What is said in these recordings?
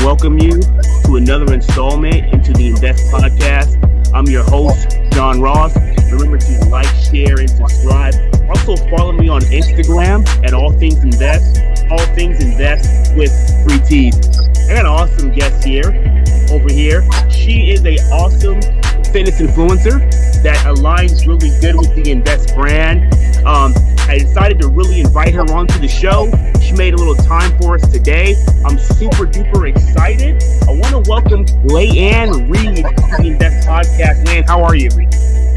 welcome you to another installment into the Investtt podcast. I'm your host, John Ross. Remember to like, share, and subscribe. Also follow me on Instagram at All Things Investtt with 3 T's. I got an awesome guest over here. She is an awesome fitness influencer that aligns really good with the Investtt brand. I decided to really invite her onto the show. She made a little time for us today. I'm super duper excited. I want to welcome Laeann-Reed to the Investtt podcast. Laeann, how are you?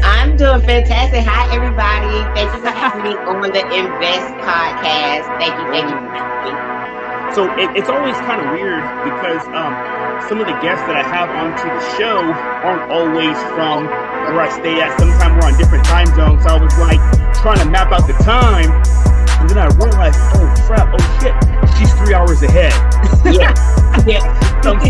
I'm doing fantastic. Hi, everybody. Thank you for having me on the Investtt podcast. Thank you for having me. So it's always kind of weird because some of the guests that I have onto the show aren't always from where I stay at. Sometimes we're on different time zones. So I was like trying to map out the time, and then I realized, oh crap, oh shit, she's 3 hours ahead. Yeah. So I'm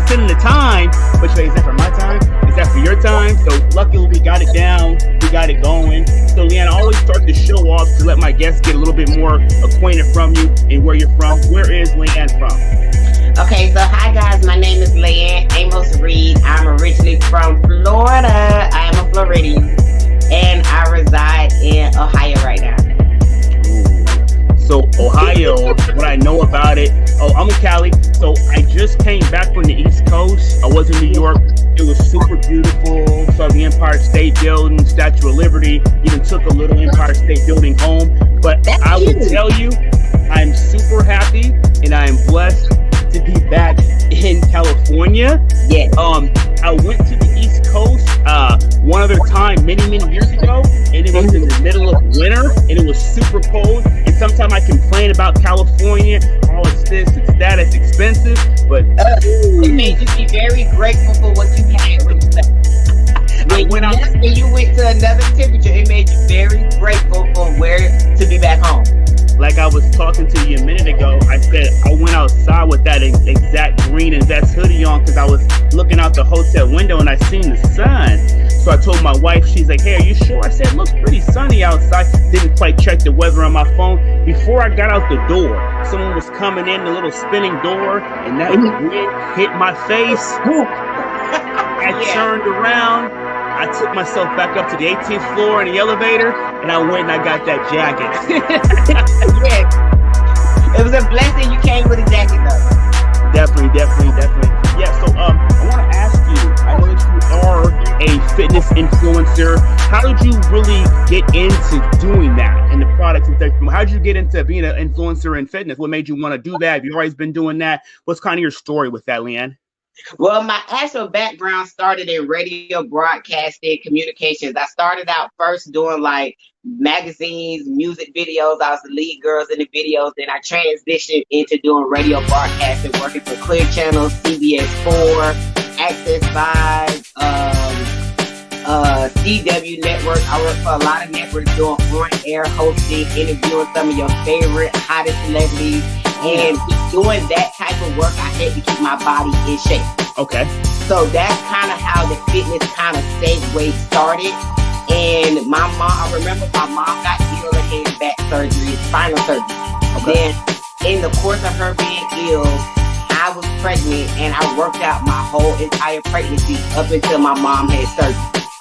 setting the time, but she's like, is that for my time? Is that for your time? So luckily we got it down, we got it going. So Laeann, I always start the show off to let my guests get a little bit more acquainted from you and where you're from. Where is Laeann from? Okay, so hi guys, my name is Laeann Amos-Reed. I'm originally from Florida. I am a Floridian, and I reside in Ohio right now. So Ohio, what I know about it, I'm in Cali, so I just came back from the East Coast. I was in New York. It was super beautiful. Saw the Empire State Building, Statue of Liberty, even took a little Empire State Building home. But I will tell you, I'm super happy and I am blessed to be back in California. Yeah. I went to the East Coast one other time many years ago, and it was in the middle of winter, and it was super cold. And sometimes I complain about California, oh, it's this, it's that, it's expensive, but it made you be very grateful for what you had when you went to another temperature. It made you very grateful for where to be back home. Like I was talking to you a minute ago, I said I went outside with that exact green Investtt hoodie on because I was looking out the hotel window and I seen the sun. So I told my wife, she's like, hey, are you sure? I said, it looks pretty sunny outside. Didn't quite check the weather on my phone. Before I got out the door, someone was coming in the little spinning door and that wind hit my face. I turned around. I took myself back up to the 18th floor in the elevator, and I went and I got that jacket. Yeah. It was a blessing you came with a jacket, though. Definitely. Yeah, so I want to ask you, I know that you are a fitness influencer. How did you really get into doing that and the products and things? How did you get into being an influencer in fitness? What made you want to do that? Have you always been doing that? What's kind of your story with that, Laeann? Well, my actual background started in radio broadcasting communications. I started out first doing like magazines, music videos. I was the lead girls in the videos. Then I transitioned into doing radio broadcasting, working for Clear Channel, CBS 4, Access 5, CW Network. I worked for a lot of networks doing on-air hosting, interviewing some of your favorite, hottest celebrities. And doing that type of work, I had to keep my body in shape. Okay. So that's kind of how the fitness kind of segue started. And I remember my mom got ill and had back surgery, spinal surgery. Okay. Then in the course of her being ill, I was pregnant and I worked out my whole entire pregnancy up until my mom had surgery.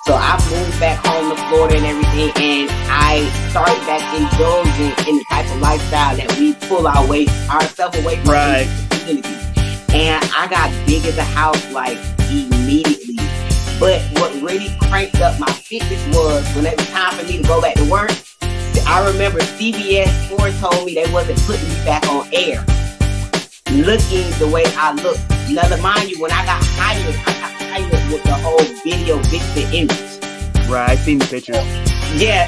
So I moved back home to Florida and everything, and I started back indulging in the type of lifestyle that we pull ourselves away from the community. And I got big as a house like immediately. But what really cranked up my fitness was when it was time for me to go back to work. I remember CBS 4 told me they wasn't putting me back on air, looking the way I looked. Now, mind you, when I got hired with the whole video vixen image. Right, I seen the picture. Yeah.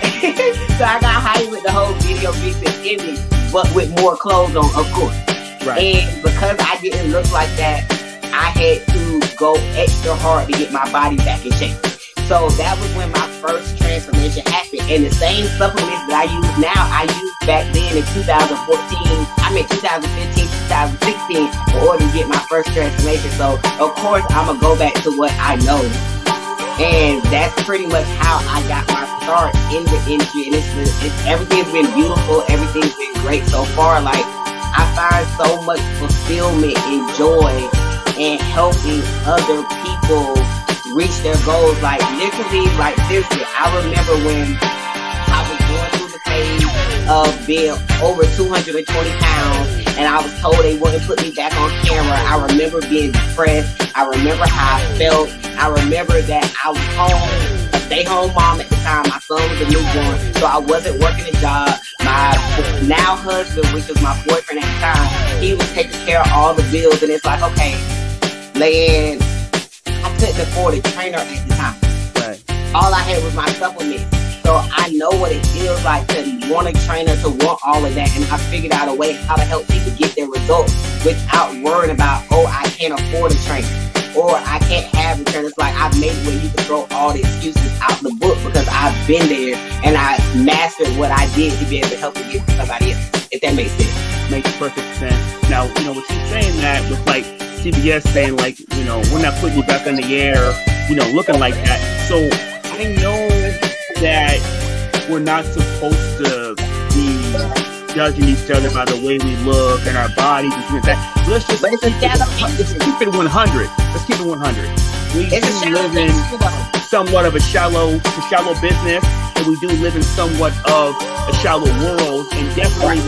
So I got hired with the whole video vixen image, but with more clothes on, of course. Right. And because I didn't look like that, I had to go extra hard to get my body back in shape. So that was when my first transformation happened. And the same supplements that I use now, I used back then in 2015, 2016 in order to get my first transformation. So of course I'm gonna go back to what I know. And that's pretty much how I got my start in the industry. And it's everything's been beautiful. Everything's been great so far. Like, I find so much fulfillment and joy in helping other people reach their goals. Like literally, like seriously, I remember when I was going through the phase of being over 220 pounds and I was told they wouldn't put me back on camera. I remember being depressed. I remember how I felt. I remember that I was home, a stay-home mom at the time. My son was a newborn, so I wasn't working a job. My now husband, which was my boyfriend at the time, he was taking care of all the bills. And it's like, okay, Laeann, I couldn't afford a trainer at the time. Right. All I had was my supplements. So I know what it feels like to want a trainer, to want all of that. And I figured out a way how to help people get their results without worrying about, oh, I can't afford a trainer or I can't have a trainer. It's like I've made it where you can throw all the excuses out the book because I've been there and I mastered what I did to be able to help it get to somebody else, if that makes sense. Makes perfect sense. Now, with you saying that, with like CBS saying like, we're not putting you back on the air, looking like that. So I know that we're not supposed to be judging each other by the way we look and our bodies and things like that. Let's just keep it 100. Let's keep it 100. We do live in somewhat of a shallow business, and we do live in somewhat of a shallow world, and definitely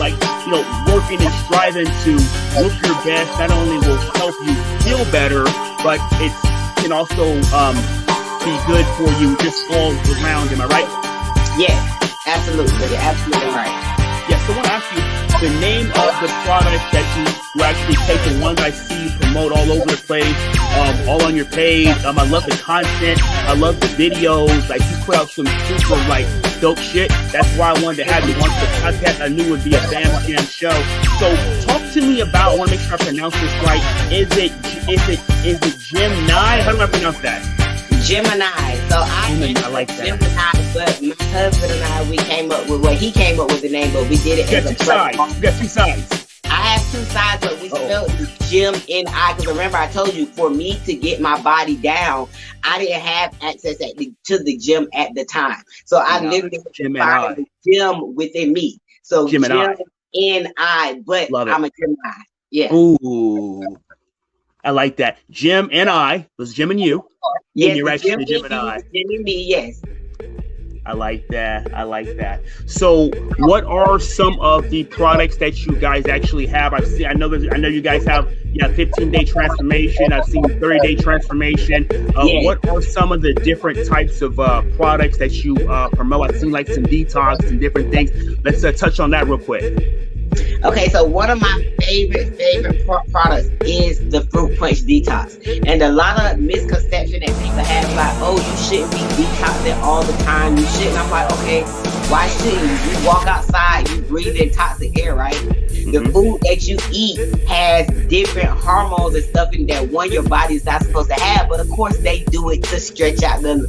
working and striving to look your best not only will help you feel better, but it can also be good for you just all around. Am I right? Yes, absolutely. You're absolutely right. Yeah, so I want to ask you the name of the product that you actually take, the ones I see you promote all over the place, all on your page. I love the content. I love the videos. Like, you put out some super, dope shit. That's why I wanted to have you on the podcast. I knew it would be a Bam Jam show. So talk to me about, I want to make sure I pronounce this right. Is it Gemini? How do I pronounce that? Gemini. So I like that. Gemini, but my husband and I, he came up with the name, but we did it as a play. You got two sides. I have two sides, but we spelled Gem and I. Because remember, I told you, for me to get my body down, I didn't have access to the gym at the time. So I literally found the gym within me. So Gem and I, but I'm a Gemini. Yeah. Ooh. I like that. Jim and I was Jim and you. Yes, and you're actually Jim and I. Jim and me, yes. I like that. So what are some of the products that you guys actually have? I know you guys have 15-day transformation. I've seen 30-day transformation. What are some of the different types of products that you promote? I've seen some detox and different things. Let's touch on that real quick. Okay, so one of my favorite products is the fruit punch detox. And a lot of misconception that people have about, oh, you shouldn't be detoxing all the time. You shouldn't. I'm like, okay, why shouldn't you? You walk outside, you breathe in toxic air, right? The food that you eat has different hormones and stuff in that your body is not supposed to have, but of course they do it to stretch out the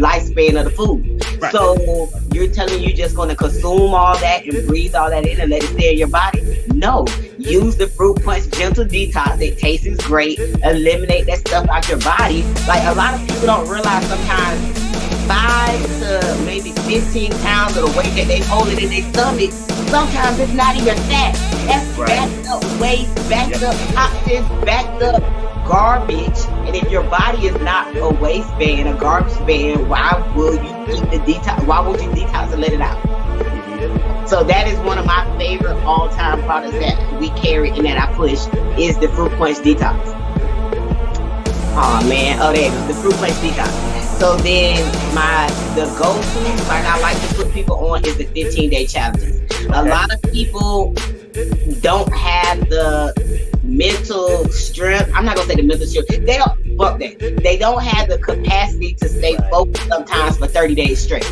lifespan of the food. Right. So you're telling me you're just going to consume all that and breathe all that in and let it stay in your body? No. Use the fruit punch gentle detox. It tastes great. Eliminate that stuff out your body. Like, a lot of people don't realize sometimes 5 to maybe 15 pounds of the weight that they hold it in their stomach, sometimes it's not even fat. That's backed up waste, backed up toxins, backed up garbage. And if your body is not a waistband, a garbage band, why will you eat the detox? Why would you detox and let it out? So that is one of my favorite all-time products that we carry and that I push is the fruit punch detox. Oh man, there it goes, the fruit punch detox. So then the go-to, I like to put people on, is the 15-day challenges. Okay. A lot of people don't have the mental strength. I'm not gonna say the mental strength. They don't have the capacity to stay focused sometimes for 30 days straight.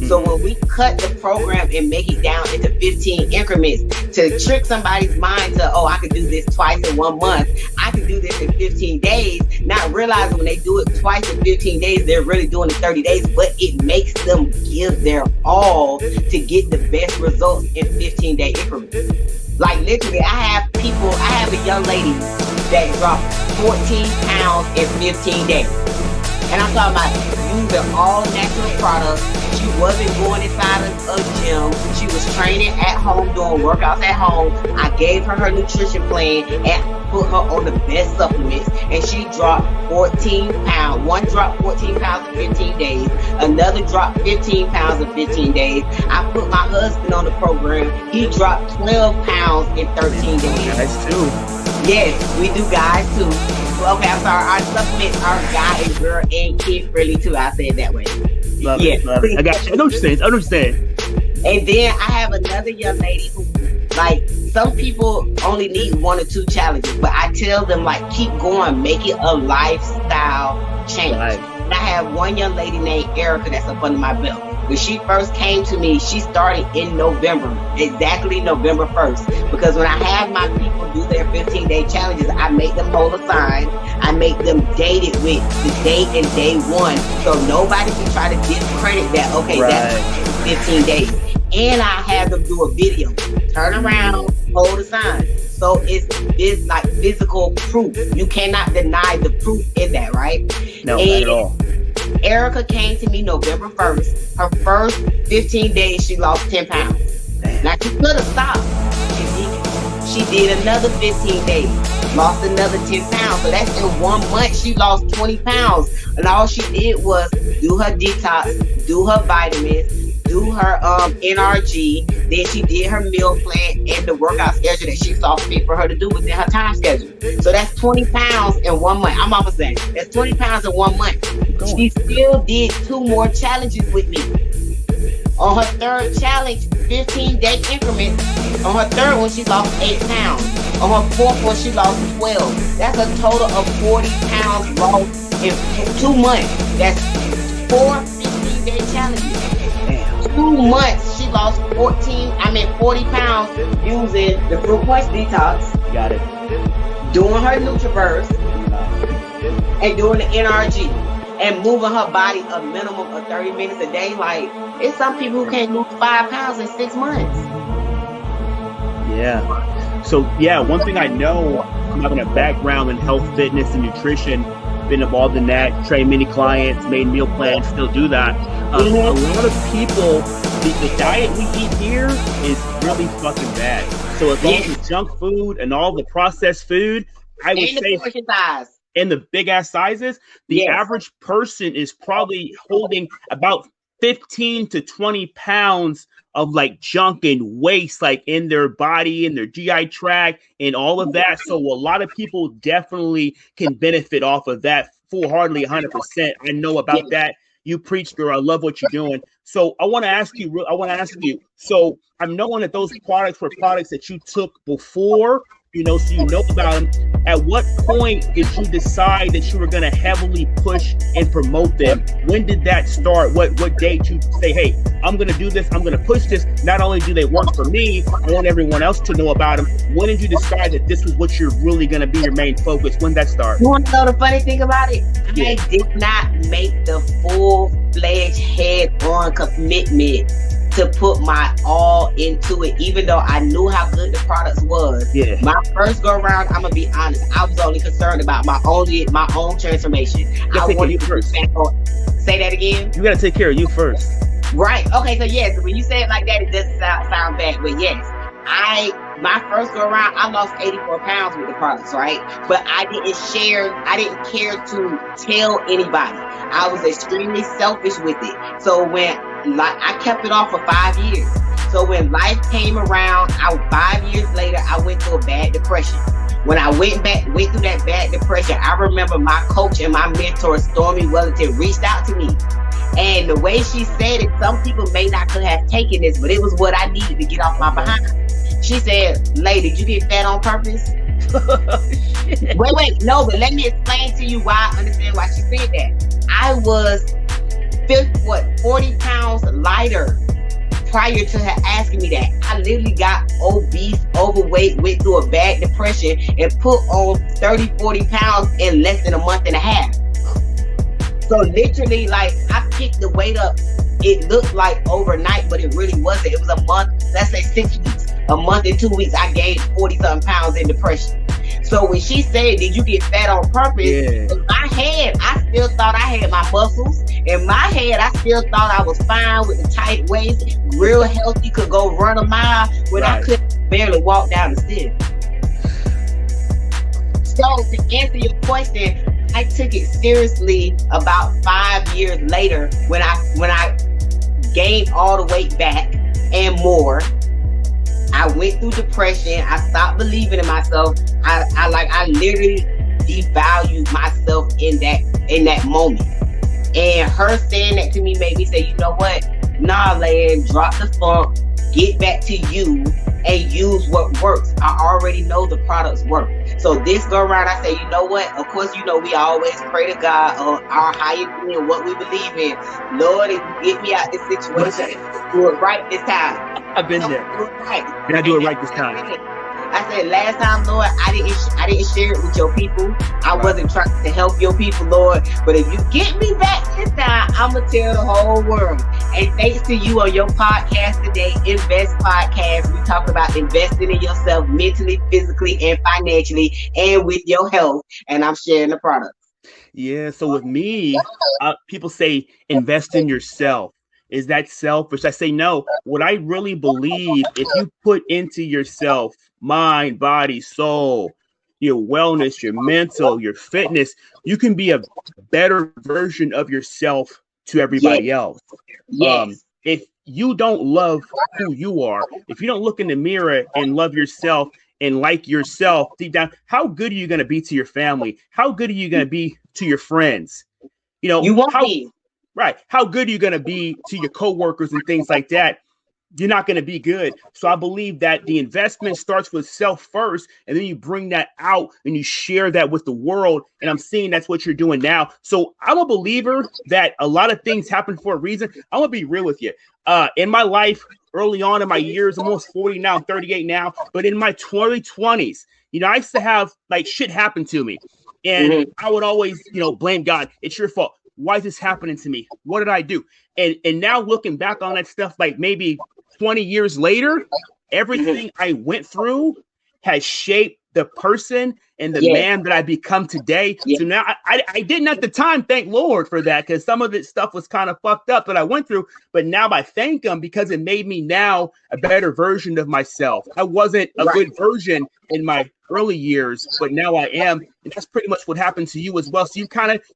So when we cut the program and make it down into 15 increments to trick somebody's mind to, oh, I could do this twice in 1 month, I could do this in 15 days, not realizing when they do it twice in 15 days, they're really doing it 30 days, but it makes them give their all to get the best results in 15-day increments. Like, literally, I have a young lady that dropped 14 pounds in 15 days. And I'm talking about using all natural products. She wasn't going inside a gym. She was training at home, doing workouts at home. I gave her nutrition plan and put her on the best supplements, and she dropped 14 pounds. One dropped 14 pounds in 15 days. Another dropped 15 pounds in 15 days. I put my husband on the program. He dropped 12 pounds in 13 days. Guys too. Yes, we do guys too. Okay, I'm sorry. Our supplements are guy and girl and kid friendly too. I said it that way. Love it. I got you. I know what you're saying. I understand. And then I have another young lady who, like, some people only need 1 or 2 challenges, but I tell them, like, keep going, make it a lifestyle change. Right. And I have one young lady named Erica that's up under my belt. When she first came to me, she started in November, exactly November 1st. Because when I have my people do their 15-day challenges, I make them hold a sign. I make them date it with the date and day 1. So nobody can try to discredit that, okay, that's 15 days. And I have them do a video. Turn around, hold a sign. So it's like physical proof. You cannot deny the proof in that, right? No, not at all. Erica came to me November 1st. Her first 15 days, she lost 10 pounds. Now, she could have stopped. She did another 15 days, lost another 10 pounds. So that's in 1 month, she lost 20 pounds. And all she did was do her detox, do her vitamins, do her NRG. Then she did her meal plan and the workout schedule that she saw fit for her to do within her time schedule. So that's 20 pounds in 1 month. I'm almost there. That's 20 pounds in 1 month. She still did 2 more challenges with me. On her third challenge, 15-day increments. On her third one, she lost 8 pounds. On her fourth one, she lost 12. That's a total of 40 pounds lost in 2 months. That's 4 15-day challenges. 2 months, she lost 40 pounds using the Fruit Punch Detox. Got it. Doing her Nutriverse and doing the NRG and moving her body a minimum of 30 minutes a day. Like, it's some people who can't lose 5 pounds in 6 months. Yeah. So, yeah, one thing I know, having a background in health, fitness, and nutrition, been involved in that, trained many clients, made meal plans, still do that. A lot of people, the diet we eat here is really fucking bad. So if all the junk food and all the processed food, I would say, and the big ass sizes, the average person is probably holding about 15 to 20 pounds of like junk and waste, like in their body, in their GI tract, and all of that. So a lot of people definitely can benefit off of that full-heartedly, 100%. I know about that. You preach, girl. I love what you're doing. So I want to ask you. So I'm knowing that those products were products that you took before, so you know about them. At what point did you decide that you were going to heavily push and promote them? When did that start? What day did you say, hey, I'm going to do this. I'm going to push this. Not only do they work for me, I want everyone else to know about them. When did you decide that this was what you're really going to be your main focus? When did that start? You want to know the funny thing about it? I did not make the full-fledged head-on commitment to put my all into it, even though I knew how good the products was. Yeah. My first go around, I'm gonna be honest, I was only concerned about my own transformation. I wanted to first. Say that again. You gotta take care of you first. Right. Okay. So yes, when you say it like that, it doesn't sound bad. But yes, my first go around, I lost 84 pounds with the products, right? But I didn't care to tell anybody. I was extremely selfish with it. So when I kept it off for 5 years. So when life came around, 5 years later, I went through a bad depression. When I went through that bad depression, I remember my coach and my mentor, Stormy Wellington, reached out to me. And the way she said it, some people may not could have taken this, but it was what I needed to get off my behind. She said, "Lady, did you get fat on purpose?" Wait, no, but let me explain to you why I understand why she said that. I was 40 pounds lighter prior to her asking me that. I literally got obese, overweight, went through a bad depression, and put on 30, 40 pounds in less than a month and a half. So literally, like, I picked the weight up. It looked like overnight, but it really wasn't. It was a month, let's say 6 weeks. A month and 2 weeks, I gained 40-something pounds in depression. So when she said, "Did you get fat on purpose?" In my head, I still thought I had my muscles In my head, I still thought I was fine with the tight waist, real healthy, could go run a mile when I could barely walk down the stairs. So to answer your question, I took it seriously about 5 years later when I gained all the weight back and more. I went through depression. I stopped believing in myself. I literally devalued myself in that moment. And her saying that to me made me say, you know what? Nah, Laeann, drop the funk, get back to you, and use what works. I already know the products work. So this go around, I say, you know what? Of course, you know, we always pray to God or our higher being, what we believe in. Lord, if you get me out this situation, do it right this time. I've been there. Do it right. And I do it right this time. I said, last time, Lord, I didn't share it with your people. I wasn't trying to help your people, Lord. But if you get me back this time, I'm going to tell the whole world. And thanks to you on your podcast today, Investtt Podcast, we talk about investing in yourself mentally, physically, and financially, and with your health. And I'm sharing the products. Yeah. So with me, people say invest in yourself. Is that selfish? I say no. What I really believe, if you put into yourself, mind, body, soul, your wellness, your mental, your fitness, you can be a better version of yourself to everybody else. Yes. If you don't love who you are, if you don't look in the mirror and love yourself and like yourself deep down, how good are you going to be to your family? How good are you going to be to your friends? You know, you won't be. Right. How good are you going to be to your coworkers and things like that? You're not going to be good. So I believe that the investment starts with self first, and then you bring that out and you share that with the world. And I'm seeing that's what you're doing now. So I'm a believer that a lot of things happen for a reason. I'm going to be real with you. In my life, early on in my years, I'm almost 40 now, I'm 38 now, but in my 20s, you know, I used to have like shit happen to me. And I would always, you know, blame God. It's your fault. Why is this happening to me? What did I do? And now looking back on that stuff, like maybe 20 years later, everything I went through has shaped the person and the man that I become today. So now I didn't at the time thank Lord for that, because some of this stuff was kind of fucked up that I went through. But now I thank him because it made me now a better version of myself. I wasn't a good version in my early years, but now I am. And that's pretty much what happened to you as well. So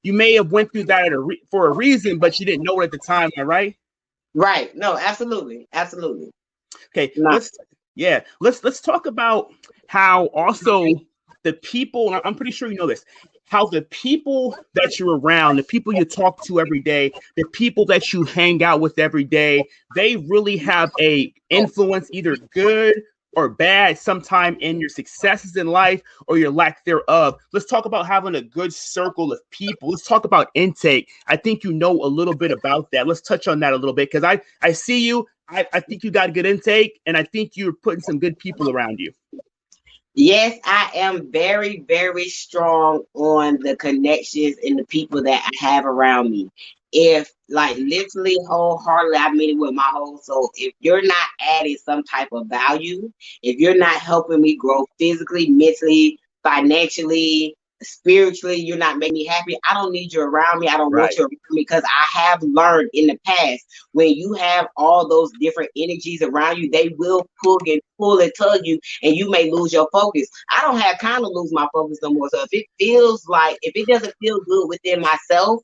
you may have went through that for a reason, but you didn't know it at the time. Am I right? Right. No, absolutely. Absolutely. Okay. Let's talk about how also the people, and I'm pretty sure you know this, how the people that you're around, the people you talk to every day, the people that you hang out with every day, they really have a influence, either good or bad, sometime in your successes in life or your lack thereof. Let's talk about having a good circle of people. Let's talk about intake. I think you know a little bit about that. Let's touch on that a little bit, because I see you. I think you got a good intake, and I think you're putting some good people around you. Yes, I am very, very strong on the connections and the people that I have around me. If like literally wholeheartedly, I mean it with my whole soul. If you're not adding some type of value, if you're not helping me grow physically, mentally, financially, spiritually, you're not making me happy, I don't need you around me. I don't want you around me, because I have learned in the past, when you have all those different energies around you, they will pull and tug you, and you may lose your focus. I don't have time to lose my focus no more. So if it doesn't feel good within myself,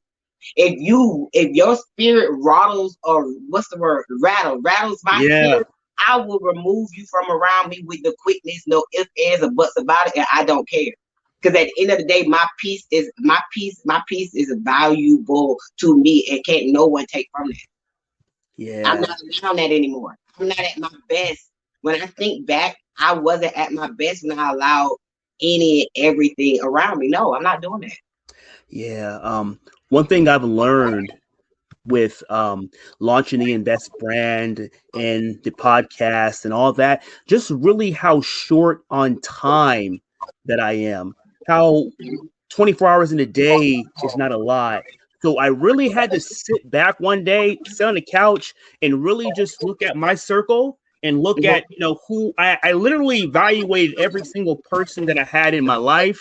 if your spirit rattles my spirit, I will remove you from around me with the quickness, no ifs, ands, or buts about it, and I don't care. Because at the end of the day, my peace is valuable to me, and can't no one take from that. Yeah. I'm not around that anymore. I'm not at my best. When I think back, I wasn't at my best when I allowed any and everything around me. No, I'm not doing that. Yeah. One thing I've learned with launching the Investtt brand and the podcast and all that, just really how short on time that I am, how 24 hours in a day is not a lot. So I really had to sit back one day, sit on the couch, and really just look at my circle and look at, who I literally evaluated every single person that I had in my life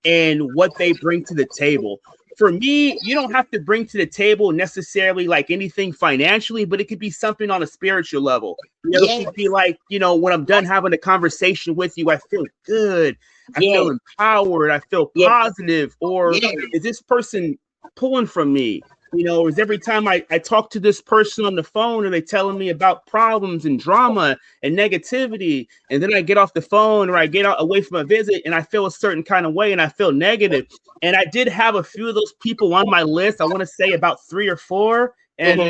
and what they bring to the table. for me, you don't have to bring to the table necessarily like anything financially, but it could be something on a spiritual level. It could be like, when I'm done having a conversation with you, I feel good. I feel empowered. I feel positive. Or is this person pulling from me? Is every time I talk to this person on the phone, are they telling me about problems and drama and negativity? And then I get off the phone or I get out away from a visit and I feel a certain kind of way and I feel negative. And I did have a few of those people on my list. I want to say about 3 or 4. And,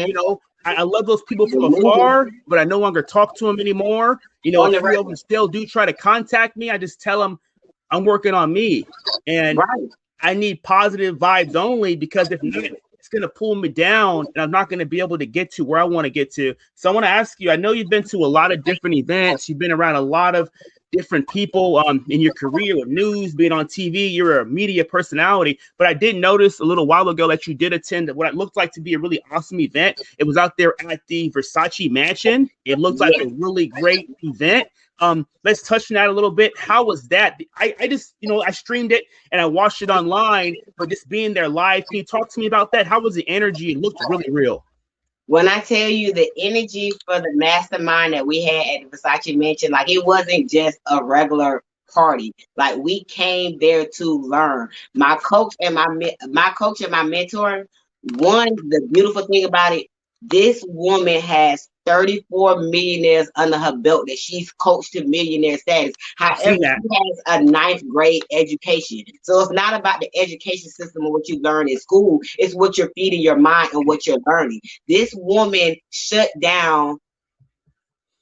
I love those people from afar, but I no longer talk to them anymore. A few of them still do try to contact me. I just tell them I'm working on me. And I need positive vibes only, because if not, it's going to pull me down and I'm not going to be able to get to where I want to get to. So I want to ask you, I know you've been to a lot of different events. You've been around a lot of different people in your career with news, being on TV. You're a media personality, but I did notice a little while ago that you did attend what it looked like to be a really awesome event. It was out there at the Versace Mansion. It looked like a really great event. Let's touch on that a little bit. How was that? I just, I streamed it and I watched it online, but just being there live, can you talk to me about that? How was the energy? It looked really real. When I tell you the energy for the mastermind that we had at the Versace Mansion, like it wasn't just a regular party. Like we came there to learn. My coach and my mentor. The beautiful thing about it, this woman has 34 millionaires under her belt that she's coached to millionaire status. However, she has a 9th grade education. So it's not about the education system and what you learn in school. It's what you're feeding your mind and what you're learning. This woman shut down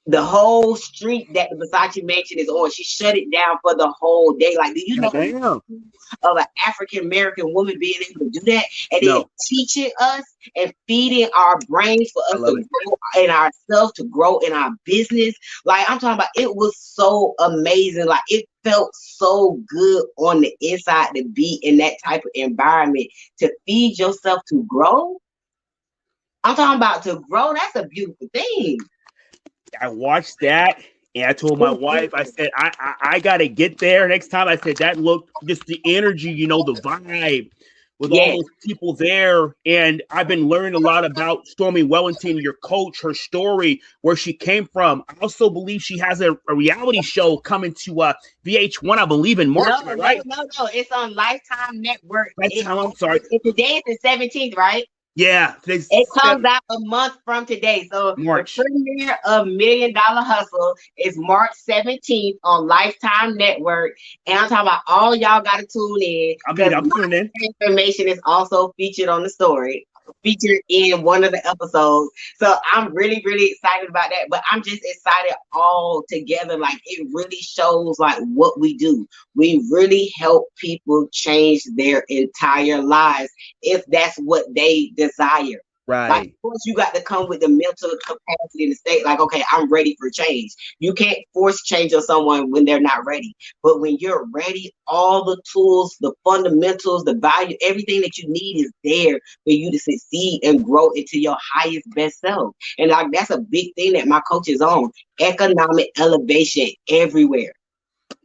the whole street that the Versace Mansion is on. She shut it down for the whole day. Like, do you know of an African American woman being able to do that and then teaching us and feeding our brains for us to grow in ourselves, to grow in our business? Like, I'm talking about, it was so amazing. Like, it felt so good on the inside to be in that type of environment, to feed yourself, to grow. I'm talking about to grow. That's a beautiful thing. I watched that and I told my wife, I said, I got to get there next time. I said, that looked just the energy, the vibe with all those people there. And I've been learning a lot about Stormy Wellington, your coach, her story, where she came from. I also believe she has a reality show coming to VH1, I believe, in March, right? No. It's on Lifetime Network. I'm sorry. Today is the 17th, right? Yeah. It comes out a month from today. So March. The premiere of $1 Million Hustle is March 17th on Lifetime Network. And I'm talking about all y'all got to tune in. I'm tuning in. Information is also featured on the story, featured in one of the episodes. So I'm really, really excited about that. But I'm just excited all together. Like, it really shows like what we do. We really help people change their entire lives if that's what they desire. Right. Like, of course, you got to come with the mental capacity in the state. Like, okay, I'm ready for change. You can't force change on someone when they're not ready. But when you're ready, all the tools, the fundamentals, the value, everything that you need is there for you to succeed and grow into your highest best self. And like, that's a big thing that my coach is on. Economic elevation everywhere.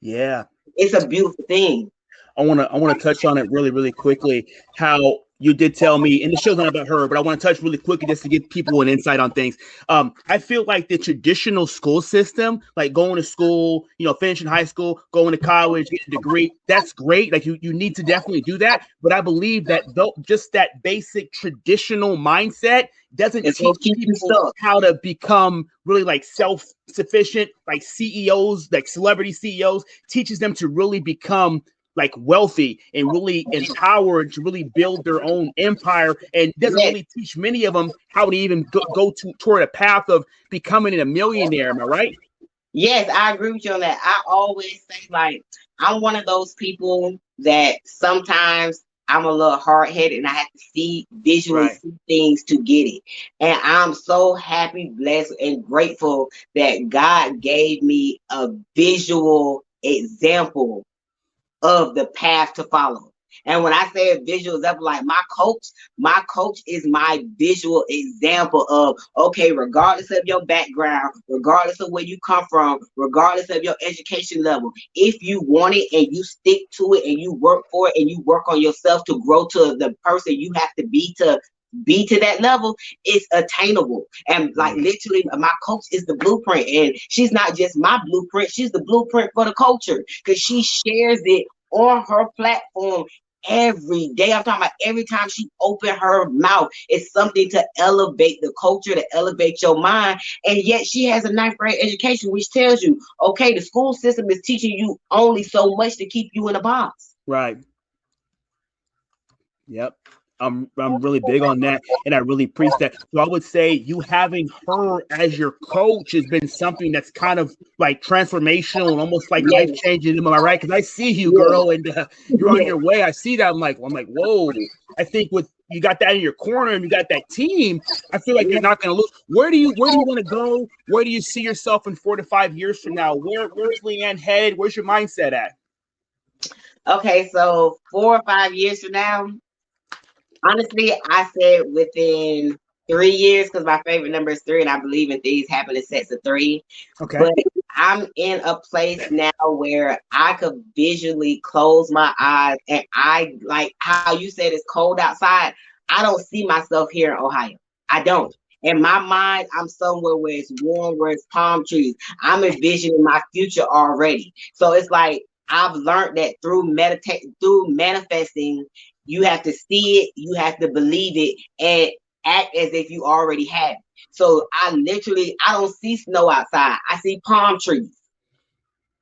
Yeah. It's a beautiful thing. I want to touch on it really, really quickly. How you did tell me, and the show's not about her, but I want to touch really quickly just to give people an insight on things. I feel like the traditional school system, like going to school, finishing high school, going to college, getting a degree, that's great. Like you need to definitely do that. But I believe that just that basic traditional mindset doesn't teach people how to become really like self-sufficient, like CEOs, like celebrity CEOs, teaches them to really become like wealthy and really empowered to really build their own empire, and doesn't really teach many of them how to even go toward a path of becoming a millionaire. Am I right? Yes, I agree with you on that. I always say, like, I'm one of those people that sometimes I'm a little hard-headed and I have to visually see things to get it. And I'm so happy, blessed, and grateful that God gave me a visual example of the path to follow. And when I say a visual example, like my coach is my visual example of, okay, regardless of your background, regardless of where you come from, regardless of your education level, if you want it and you stick to it and you work for it and you work on yourself to grow to the person you have to be to that level, it's attainable. And like literally my coach is the blueprint, and she's not just my blueprint, she's the blueprint for the culture, because she shares it on her platform every day. I'm talking about every time she open her mouth, it's something to elevate the culture, to elevate your mind. And yet she has a ninth grade education, which tells you, okay, the school system is teaching you only so much to keep you in a box. Right. Yep. I'm really big on that, and I really appreciate that. So I would say you having her as your coach has been something that's kind of like transformational and almost like life changing. Am I right? Because I see you, girl, and you're on your way. I see that. I'm like, whoa. I think with you got that in your corner and you got that team, I feel like you're not going to lose. Where do you want to go? Where do you see yourself in 4 to 5 years from now? Where's Laeann headed? Where's your mindset at? Okay, so 4 or 5 years from now, honestly, I said within 3 years, because my favorite number is 3, and I believe in things happen in sets of 3. Okay. But I'm in a place now where I could visually close my eyes, and I, like how you said it's cold outside, I don't see myself here in Ohio. I don't. In my mind, I'm somewhere where it's warm, where it's palm trees. I'm envisioning my future already. So it's like I've learned that through manifesting, you have to see it, you have to believe it, and act as if you already have it. So I don't see snow outside. I see palm trees.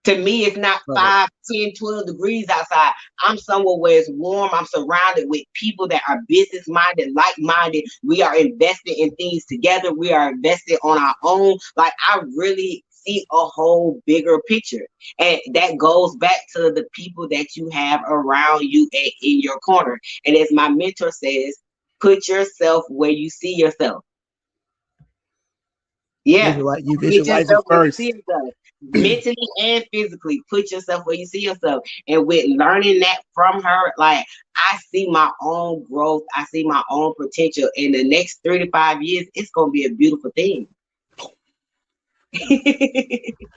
To me, it's not 5, 10, 12 degrees outside. I'm somewhere where it's warm. I'm surrounded with people that are business-minded, like-minded. We are invested in things together. We are invested on our own. Like, I really see a whole bigger picture. And that goes back to the people that you have around you in your corner. And as my mentor says, put yourself where you see yourself. Yeah. You visualize it first. Mentally and physically, put yourself where you see yourself. And with learning that from her, like, I see my own growth, I see my own potential. In the next 3 to 5 years, it's gonna be a beautiful thing.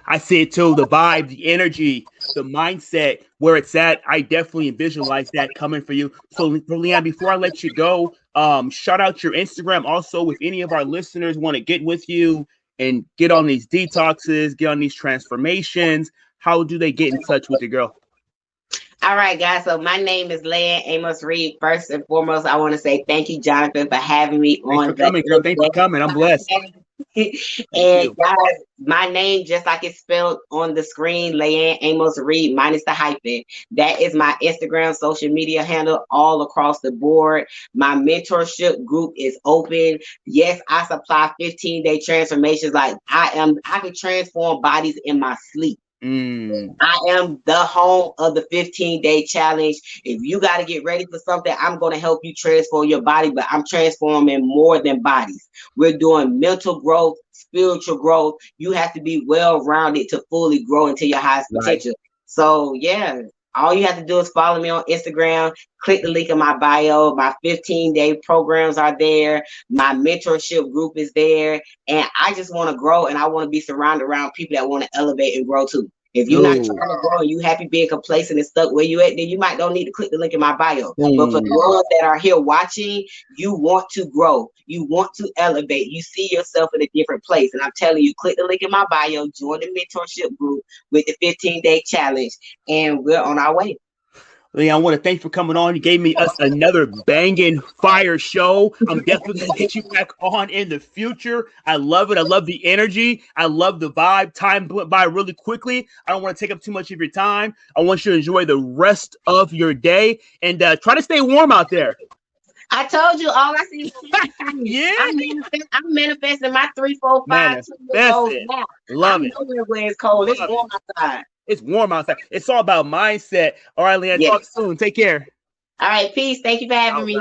I see it too. The vibe, the energy, the mindset, where it's at. I definitely visualize that coming for you. So, Laeann, before I let you go, shout out your Instagram. Also, if any of our listeners want to get with you and get on these detoxes, get on these transformations, how do they get in touch with you, girl? All right, guys. So my name is Laeann Amos-Reed. First and foremost, I want to say thank you, Jonathan, for having me on. Thanks for coming, girl. Thanks for coming. I'm blessed. And guys, my name, just like it's spelled on the screen, Laeann Amos-Reed minus the hyphen. That is my Instagram social media handle all across the board. My mentorship group is open. Yes, I supply 15-day transformations. Like I can transform bodies in my sleep. I am the home of the 15-day challenge. If you got to get ready for something, I'm going to help you transform your body, but I'm transforming more than bodies. We're doing mental growth, spiritual growth. You have to be well-rounded to fully grow into your highest potential. So yeah, all you have to do is follow me on Instagram, click the link in my bio. My 15-day programs are there. My mentorship group is there. And I just want to grow, and I want to be surrounded around people that want to elevate and grow too. If you're not trying to grow and you happy being complacent and stuck where you at, then you might don't need to click the link in my bio. But for the ones that are here watching, you want to grow. You want to elevate. You see yourself in a different place. And I'm telling you, click the link in my bio, join the mentorship group with the 15-day challenge, and we're on our way. Laeann, I want to thank you for coming on. You gave me another banging fire show. I'm definitely going to get you back on in the future. I love it. I love the energy. I love the vibe. Time went by really quickly. I don't want to take up too much of your time. I want you to enjoy the rest of your day, and try to stay warm out there. I told you, all I see is yeah. I'm manifesting my 3, 4, 5 goals now. Love it. Where it's cold. It's warm outside. It's warm outside. It's all about mindset. All right, Laeann, talk soon. Take care. All right, peace. Thank you for having me.